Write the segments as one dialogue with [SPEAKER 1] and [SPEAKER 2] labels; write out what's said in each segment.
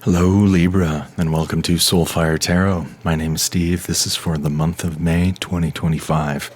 [SPEAKER 1] Hello, Libra, and welcome to Soulfire Tarot. My name is Steve. This is for the month of May 2025.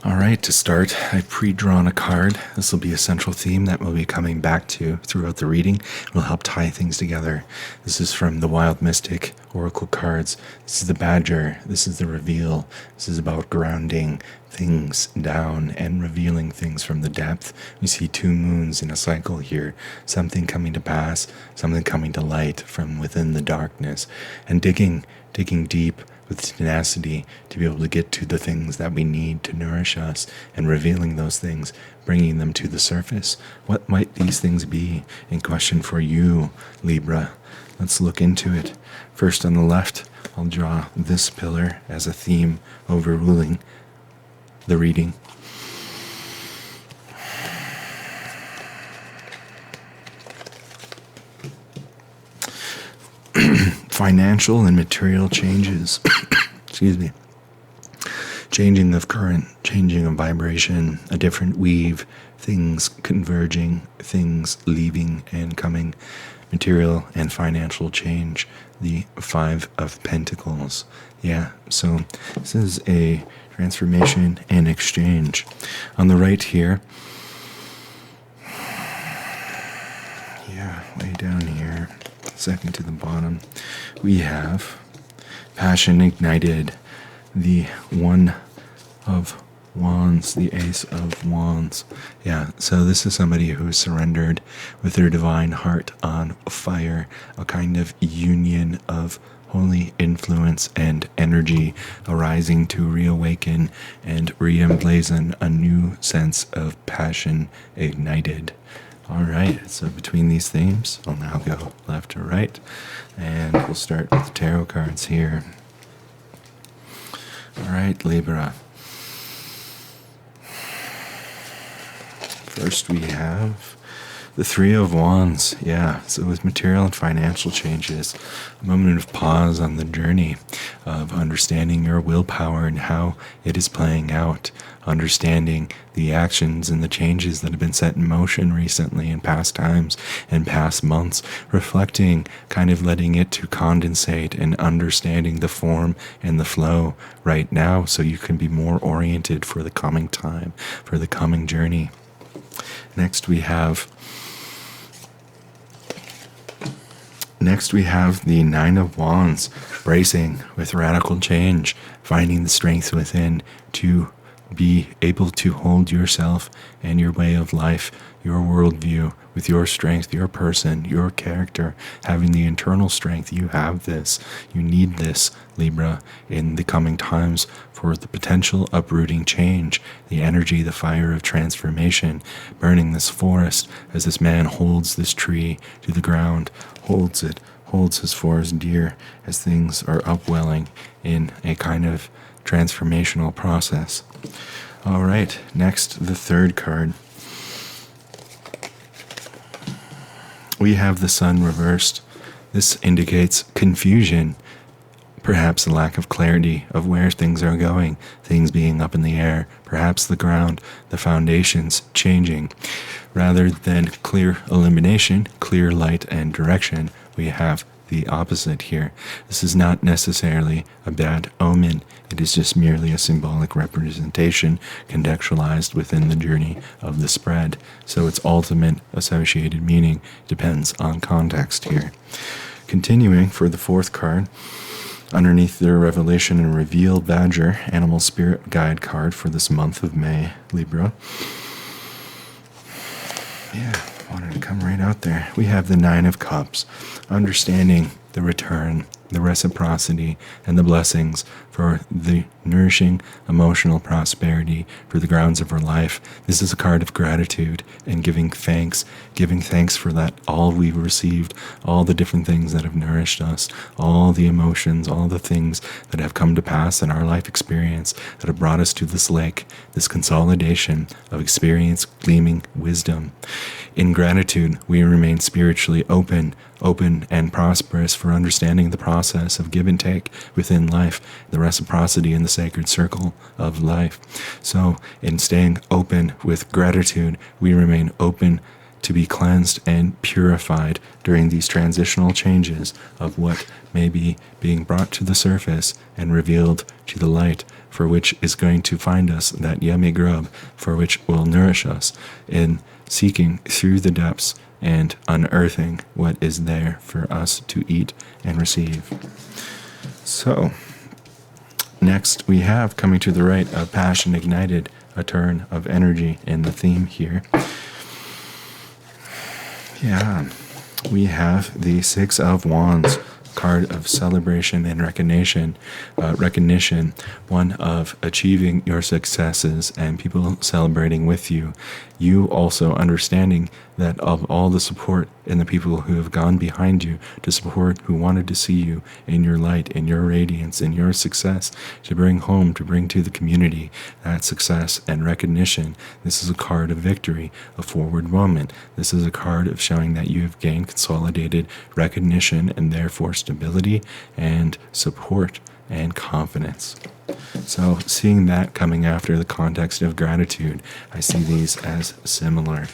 [SPEAKER 1] All right, to start, I've pre-drawn a card. This will be a central theme that we'll be coming back to throughout the reading. It will help tie things together. This is from the Wild Mystic Oracle cards. This is the Badger. This is the Reveal. This is about grounding things down and revealing things from the depth. We see two moons in a cycle here. Something coming to pass, something coming to light from within the darkness, and digging deep with tenacity to be able to get to the things that we need to nourish us, and revealing those things, bringing them to the surface. What might these things be in question for you, Libra? Let's look into it. First, on the left, I'll draw this pillar as a theme overruling the reading. Financial and material changes. Excuse me. Changing of current, changing of vibration, a different weave, things converging, things leaving and coming, material and financial change, the Five of Pentacles. Yeah, so this is a transformation and exchange. On the right here, way down here, second to the bottom, we have passion ignited, the One of Wands, the Ace of Wands. Yeah, so this is somebody who is surrendered with their divine heart on fire, a kind of union of holy influence and energy arising to reawaken and re-emblazon a new sense of passion ignited. All right, so between these themes, I'll now go left to right, and we'll start with the tarot cards here. All right, Libra. First we have the Three of Wands. Yeah, so with material and financial changes, a moment of pause on the journey of understanding your willpower and how it is playing out, understanding the actions and the changes that have been set in motion recently in past times and past months, reflecting, kind of letting it to condensate and understanding the form and the flow right now so you can be more oriented for the coming time, for the coming journey. Next we have the Nine of Wands, bracing with radical change, finding the strength within to be able to hold yourself and your way of life, your worldview, with your strength, your person, your character, having the internal strength. You have this. You need this, Libra, in the coming times for the potential uprooting change, the energy, the fire of transformation, burning this forest as this man holds this tree to the ground, holds his forest dear as things are upwelling in a kind of transformational process. All right, next, the third card. We have the Sun reversed. This indicates confusion, perhaps a lack of clarity of where things are going, things being up in the air, perhaps the ground, the foundations changing. Rather than clear illumination, clear light and direction, we have the opposite here. This is not necessarily a bad omen. It is just merely a symbolic representation contextualized within the journey of the spread. So its ultimate associated meaning depends on context here. Continuing for the fourth card, underneath the Revelation and Reveal Badger Animal Spirit Guide card for this month of May, Libra. Yeah, wanted to come right out there. We have the Nine of Cups, understanding the return, the reciprocity, and the blessings for the nourishing emotional prosperity for the grounds of our life. This is a card of gratitude and giving thanks for that, all we've received, all the different things that have nourished us, all the emotions, all the things that have come to pass in our life experience that have brought us to this lake, this consolidation of experience, gleaming wisdom. In gratitude, we remain spiritually open and prosperous for understanding the process of give and take within life, the reciprocity in the sacred circle of life. So in staying open with gratitude, we remain open to be cleansed and purified during these transitional changes of what may be being brought to the surface and revealed to the light, for which is going to find us that yummy grub, for which will nourish us in seeking through the depths and unearthing what is there for us to eat and receive. So, next we have, coming to the right, a passion ignited, a turn of energy in the theme here. Yeah, we have the Six of Wands, card of celebration and recognition, one of achieving your successes and people celebrating with you. You also understanding that of all the support and the people who have gone behind you to support, who wanted to see you in your light, in your radiance, in your success, to bring home, to bring to the community that success and recognition. This is a card of victory, a forward moment. This is a card of showing that you have gained consolidated recognition and therefore stability and support and confidence. So seeing that coming after the context of gratitude, I see these as similar.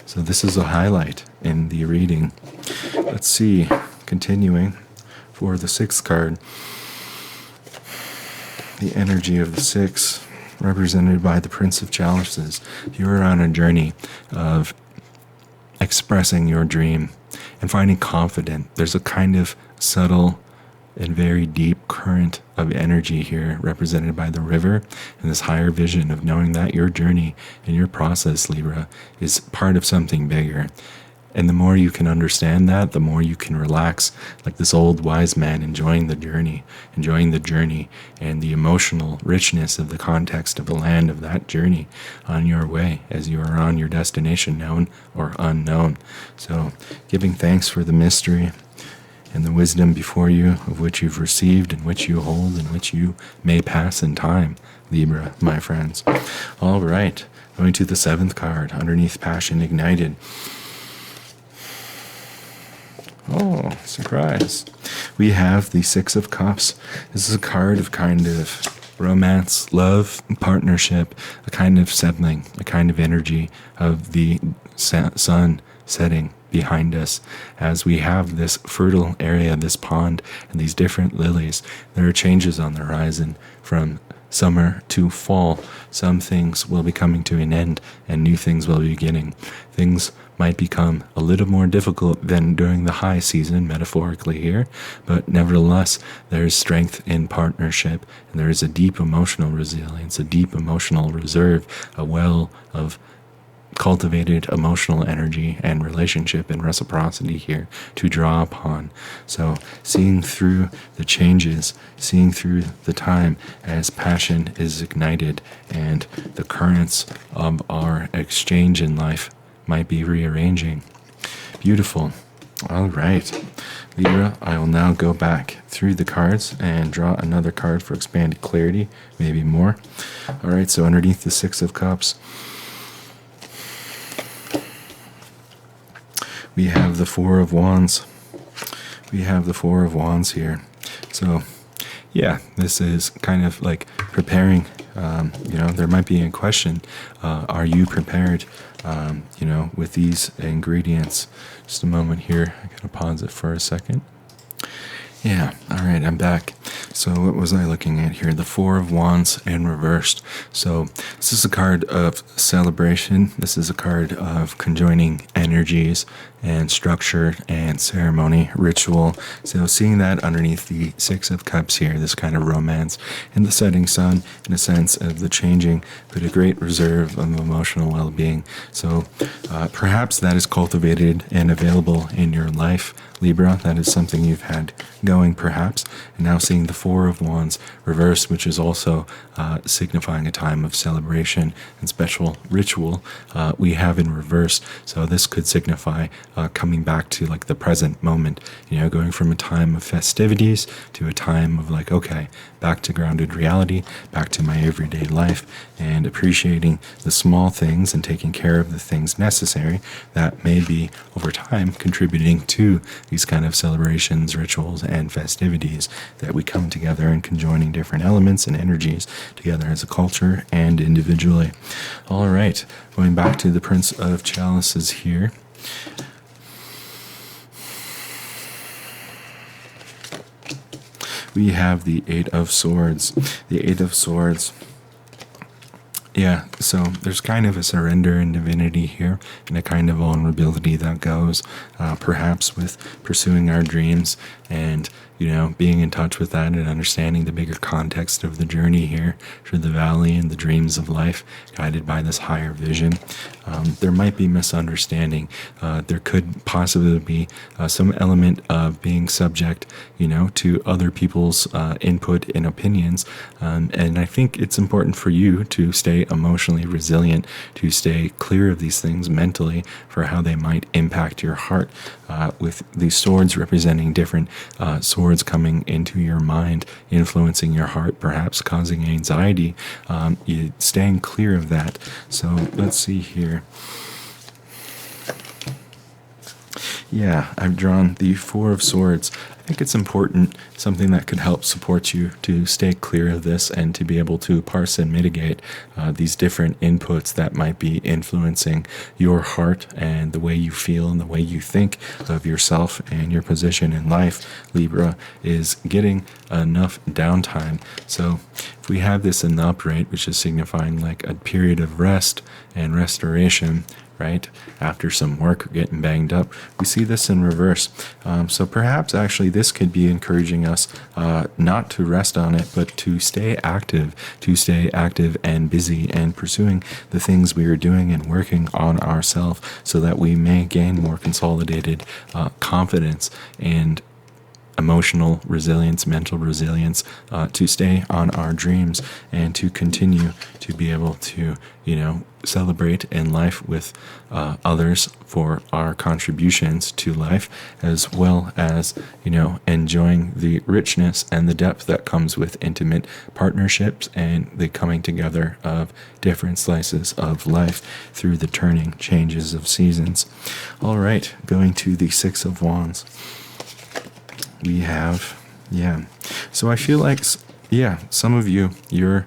[SPEAKER 1] So this is a highlight in the reading. Let's see, continuing for the sixth card, the energy of the six, represented by the Prince of Chalices. You are on a journey of expressing your dream and finding confidence. There's a kind of subtle and very deep current of energy here, represented by the river, and this higher vision of knowing that your journey and your process, Libra, is part of something bigger. And the more you can understand that, the more you can relax, like this old wise man enjoying the journey and the emotional richness of the context of the land of that journey on your way as you are on your destination, known or unknown. So giving thanks for the mystery and the wisdom before you, of which you've received and which you hold and which you may pass in time, Libra, my friends. All right, going to the seventh card, underneath passion ignited. Oh, surprise. We have the Six of Cups. This is a card of kind of romance, love, partnership, a kind of settling, a kind of energy of the sun setting behind us as we have this fertile area, this pond, and these different lilies. There are changes on the horizon from summer to fall. Some things will be coming to an end and new things will be beginning. Things might become a little more difficult than during the high season, metaphorically here, but nevertheless, there is strength in partnership, and there is a deep emotional resilience, a deep emotional reserve, a well of cultivated emotional energy and relationship and reciprocity here to draw upon. So seeing through the changes, seeing through the time as passion is ignited and the currents of our exchange in life might be rearranging. Beautiful. All right, Libra, I will now go back through the cards and draw another card for expanded clarity, maybe more. All right, so underneath the Six of Cups, we have the Four of Wands. We have the Four of Wands here. So, yeah, this is kind of like preparing. There might be a question. Are you prepared, with these ingredients? Just a moment here. I gotta pause it for a second. Yeah, all right, I'm back. So what was I looking at here? The Four of Wands in reversed. So this is a card of celebration. This is a card of conjoining energies and structure and ceremony, ritual. So seeing that underneath the Six of Cups here, this kind of romance and the setting sun, in a sense of the changing, but a great reserve of emotional well-being. So perhaps that is cultivated and available in your life, Libra. That is something you've had going perhaps, and now seeing the Four of Wands reversed, which is also signifying a time of celebration and special ritual, we have in reverse. So this could signify coming back to like the present moment, going from a time of festivities to a time of like, okay, back to grounded reality, back to my everyday life, and appreciating the small things and taking care of the things necessary that may be over time contributing to these kind of celebrations, rituals, and festivities that we come together and conjoining different elements and energies together as a culture and individually. All right, going back to the Prince of Chalices here. We have the Eight of Swords. The Eight of Swords. Yeah, so there's kind of a surrender in divinity here and a kind of vulnerability that goes perhaps with pursuing our dreams and, being in touch with that and understanding the bigger context of the journey here through the valley and the dreams of life guided by this higher vision. There might be misunderstanding. There could possibly be some element of being subject, to other people's input and opinions. And I think it's important for you to stay emotionally resilient, to stay clear of these things mentally for how they might impact your heart. With these swords representing different swords coming into your mind, influencing your heart, perhaps causing anxiety, you staying clear of that. So let's see here. Yeah, I've drawn the Four of Swords. I think it's important, something that could help support you to stay clear of this and to be able to parse and mitigate these different inputs that might be influencing your heart and the way you feel and the way you think of yourself and your position in life. Libra is getting enough downtime. So if we have this in the upright, which is signifying like a period of rest and restoration, right? After some work getting banged up, we see this in reverse. So perhaps actually this could be encouraging us not to rest on it, but to stay active and busy and pursuing the things we are doing and working on ourselves so that we may gain more consolidated confidence and emotional resilience, mental resilience, to stay on our dreams and to continue to be able to, celebrate in life with others for our contributions to life, as well as, enjoying the richness and the depth that comes with intimate partnerships and the coming together of different slices of life through the turning changes of seasons. All right, going to the Six of Wands. We have, so I feel like, some of you, your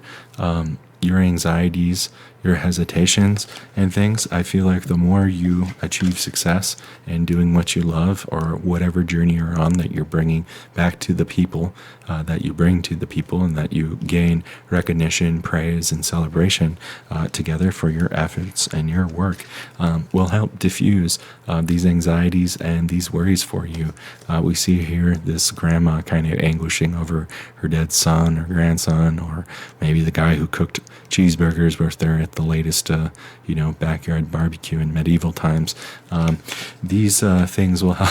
[SPEAKER 1] anxieties, your hesitations and things, I feel like the more you achieve success in doing what you love or whatever journey you're on that you're bringing back to the people, that you bring to the people and that you gain recognition, praise, and celebration together for your efforts and your work, will help diffuse these anxieties and these worries for you. We see here this grandma kind of anguishing over her dead son or grandson, or maybe the guy who cooked cheeseburgers with her at the latest, backyard barbecue in medieval times. These things will help.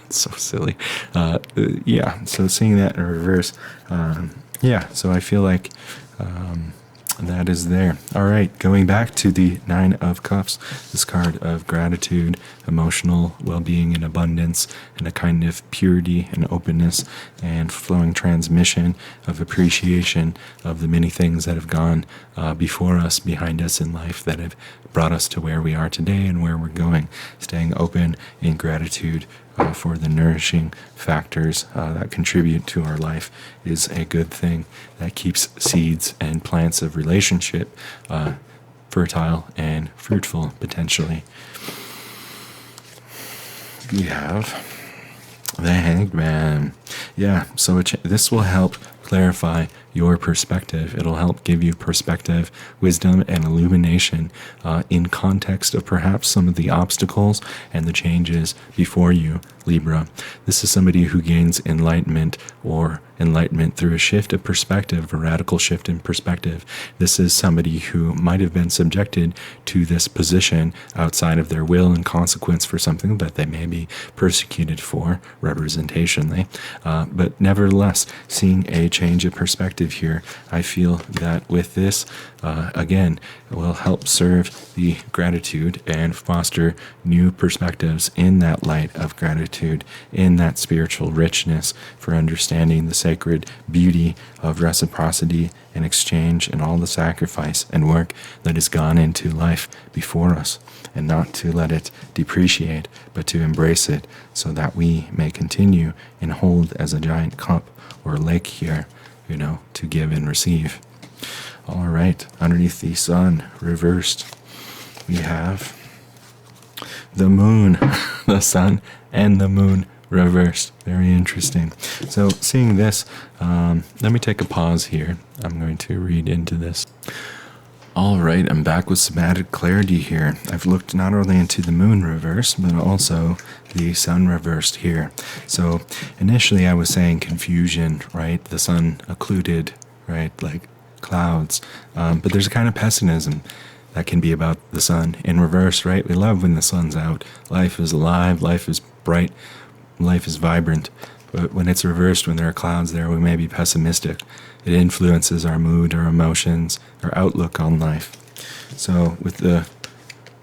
[SPEAKER 1] It's so silly. So seeing that in reverse, so I feel like that is there. All right, going back to the Nine of Cups, this card of gratitude, emotional well-being and abundance, and a kind of purity and openness and flowing transmission of appreciation of the many things that have gone before us, behind us in life, that have brought us to where we are today and where we're going. Staying open in gratitude for the nourishing factors that contribute to our life is a good thing that keeps seeds and plants of relationship fertile and fruitful potentially. We have the Hanged Man. So this will help clarify your perspective. It'll help give you perspective, wisdom, and illumination in context of perhaps some of the obstacles and the changes before you, Libra. This is somebody who gains enlightenment through a shift of perspective, a radical shift in perspective. This is somebody who might have been subjected to this position outside of their will and consequence for something that they may be persecuted for representationally, but nevertheless seeing a change of perspective perspective here. I feel that with this, again, it will help serve the gratitude and foster new perspectives in that light of gratitude, in that spiritual richness, for understanding the sacred beauty of reciprocity and exchange and all the sacrifice and work that has gone into life before us, and not to let it depreciate, but to embrace it so that we may continue and hold as a giant cup or lake here, to give and receive. All right, underneath the sun reversed, we have the moon, the sun and the moon reversed. Very interesting. So seeing this, let me take a pause here. I'm going to read into this. All right, I'm back with some added clarity here. I've looked not only into the moon reverse, but also the sun reversed here. So initially I was saying confusion, right? The sun occluded, right? Like clouds. But there's a kind of pessimism that can be about the sun in reverse, right? We love when the sun's out. Life is alive, life is bright, life is vibrant. But when it's reversed, when there are clouds there, we may be pessimistic. It influences our mood, our emotions, our outlook on life. So with the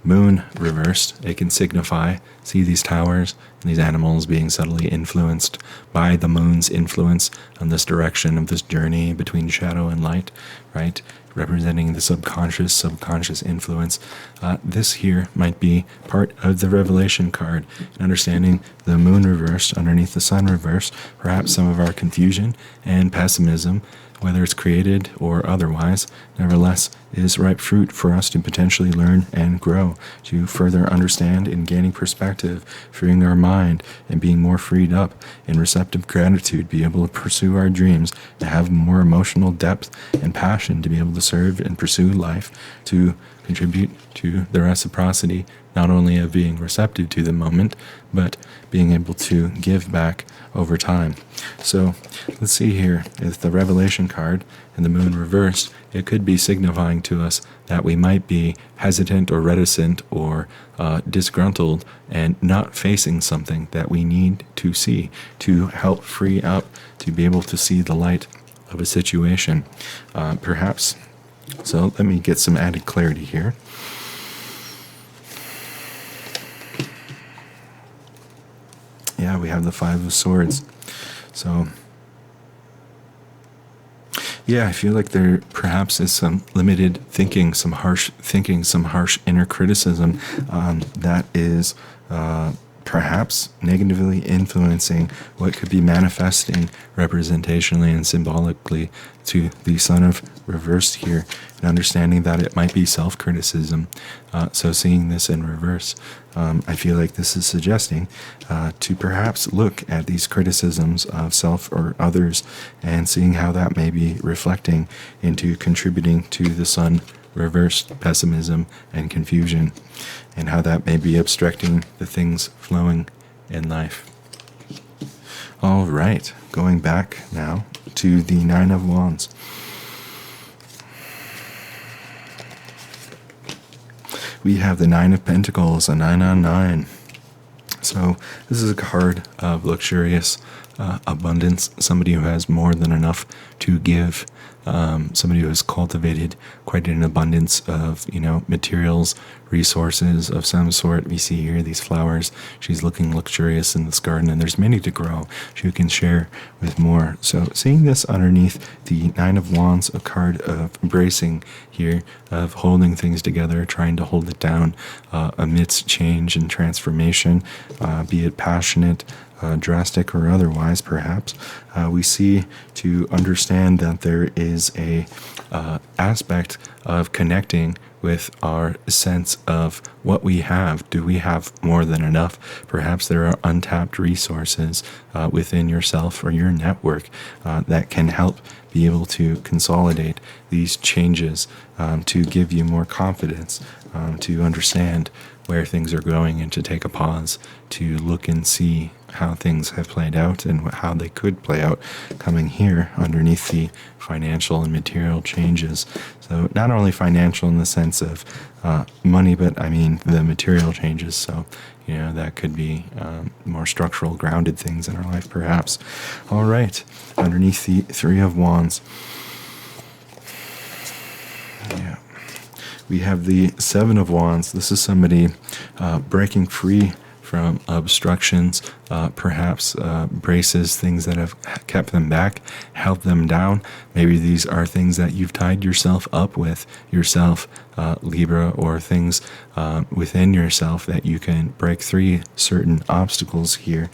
[SPEAKER 1] moon reversed, it can signify, see these towers and these animals being subtly influenced by the moon's influence on this direction of this journey between shadow and light, right? Representing the subconscious influence. This here might be part of the revelation card, and understanding the moon reversed underneath the sun reversed, perhaps some of our confusion and pessimism, whether it's created or otherwise, nevertheless is ripe fruit for us to potentially learn and grow, to further understand in gaining perspective, freeing our mind and being more freed up in receptive gratitude, be able to pursue our dreams, to have more emotional depth and passion, to be able to serve and pursue life, to contribute to the reciprocity, not only of being receptive to the moment, but being able to give back over time. So let's see here, if the revelation card and the moon reversed, it could be signifying to us that we might be hesitant or reticent or disgruntled and not facing something that we need to see to help free up, to be able to see the light of a situation, perhaps. So let me get some added clarity here. Yeah, we have the Five of Swords. So, yeah, I feel like there perhaps is some limited thinking, some harsh inner criticism that is perhaps negatively influencing what could be manifesting representationally and symbolically to the sun of reversed here, and understanding that it might be self-criticism. So seeing this in reverse, I feel like this is suggesting to perhaps look at these criticisms of self or others and seeing how that may be reflecting into contributing to the sun reversed pessimism and confusion, and how that may be obstructing the things flowing in life. All right, going back now to the Nine of Wands. We have the Nine of Pentacles, a 9 on 9. So this is a card of luxurious abundance, somebody who has more than enough to give, somebody who has cultivated quite an abundance of, materials, resources of some sort. We see here these flowers. She's looking luxurious in this garden, and there's many to grow. She can share with more. So seeing this underneath the Nine of Wands, a card of embracing here, of holding things together, trying to hold it down amidst change and transformation, be it passionate, drastic or otherwise, perhaps. We see to understand that there is a aspect of connecting with our sense of what we have. Do we have more than enough? Perhaps there are untapped resources within yourself or your network that can help be able to consolidate these changes, to give you more confidence, to understand where things are going, and to take a pause to look and see how things have played out and how they could play out coming here underneath the financial and material changes. So not only financial in the sense of money, but I mean the material changes. So, that could be more structural, grounded things in our life, perhaps. All right, underneath the Three of Wands, Yeah. We have the Seven of Wands. This is somebody breaking free from obstructions, perhaps braces, things that have kept them back, held them down. Maybe these are things that you've tied yourself up with yourself, Libra, or things within yourself that you can break through certain obstacles here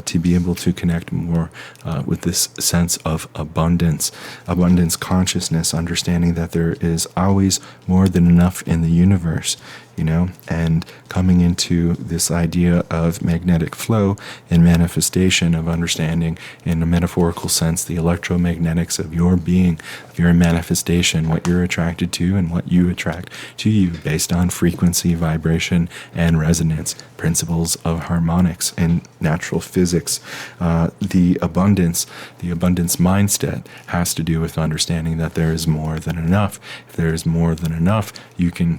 [SPEAKER 1] to be able to connect more with this sense of abundance consciousness, understanding that there is always more than enough in the universe, and coming into this idea of magnetic flow and manifestation, of understanding in a metaphorical sense the electromagnetics of your being, of your manifestation, what you're attracted to and what you attract to you based on frequency, vibration, and resonance, principles of harmonics and natural physics. The abundance mindset has to do with understanding that there is more than enough. If there is more than enough, you can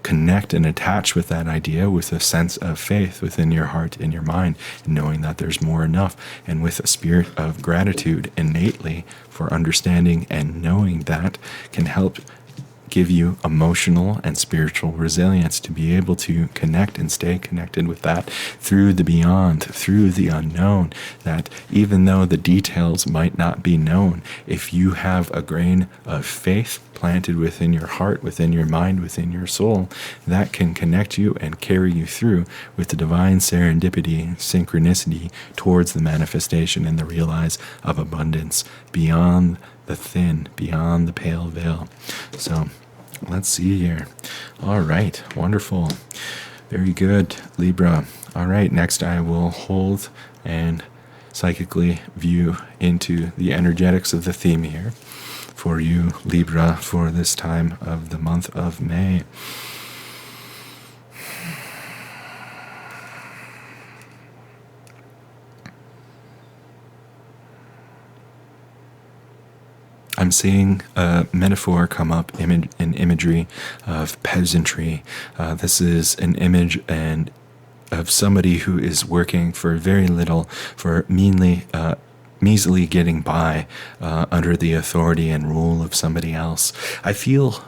[SPEAKER 1] connect and attach with that idea with a sense of faith within your heart and your mind, knowing that there's more enough, and with a spirit of gratitude innately for understanding and knowing that can help give you emotional and spiritual resilience to be able to connect and stay connected with that through the beyond, through the unknown, that even though the details might not be known, if you have a grain of faith planted within your heart, within your mind, within your soul, that can connect you and carry you through with the divine serendipity, synchronicity towards the manifestation and the realize of abundance beyond the thin, beyond the pale veil. So let's see here. All right, wonderful. Very good, Libra. All right, next I will hold and psychically view into the energetics of the theme here for you, Libra, for this time of the month of May. I'm seeing a metaphor come up in imagery of peasantry. This is an image and of somebody who is working for very little, for measly getting by under the authority and rule of somebody else. I feel,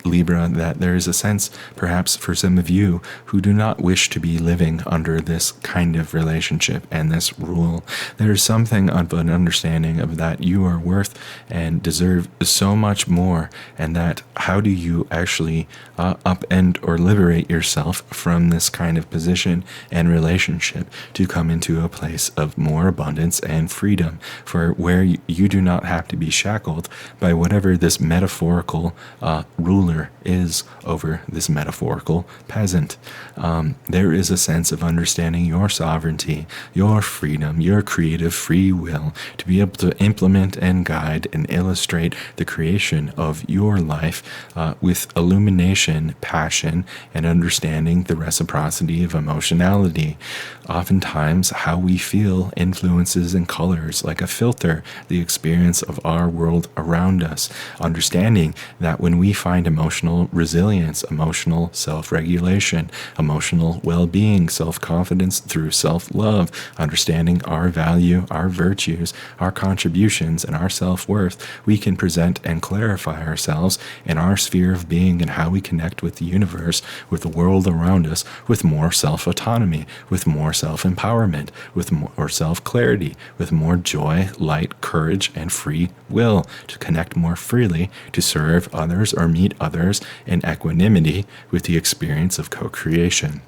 [SPEAKER 1] Libra, that there is a sense, perhaps for some of you, who do not wish to be living under this kind of relationship and this rule. There is something of an understanding of that you are worth and deserve so much more, and that how do you actually upend or liberate yourself from this kind of position and relationship to come into a place of more abundance and freedom, for where you do not have to be shackled by whatever this metaphorical ruler is over this metaphorical peasant. There is a sense of understanding your sovereignty, your freedom, your creative free will to be able to implement and guide and illustrate the creation of your life with illumination, passion, and understanding the reciprocity of emotionality. Oftentimes, how we feel influences and colors like a filter the experience of our world around us. Understanding that when we find emotional resilience, emotional self-regulation, emotional well-being, self-confidence through self-love, understanding our value, our virtues, our contributions, and our self-worth, we can present and clarify ourselves in our sphere of being and how we connect with the universe, with the world around us, with more self-autonomy, with more self-empowerment, with more self-clarity, with more joy, light, courage, and free will to connect more freely, to serve others or meet others in equanimity with the experience of co-creation.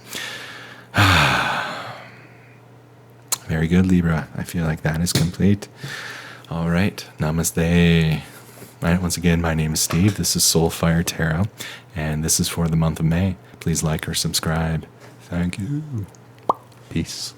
[SPEAKER 1] Very good, Libra. I feel like that is complete. All right. Namaste. Once again, my name is Steve. This is Soulfire Tarot, and this is for the month of May. Please like or subscribe. Thank you. Peace.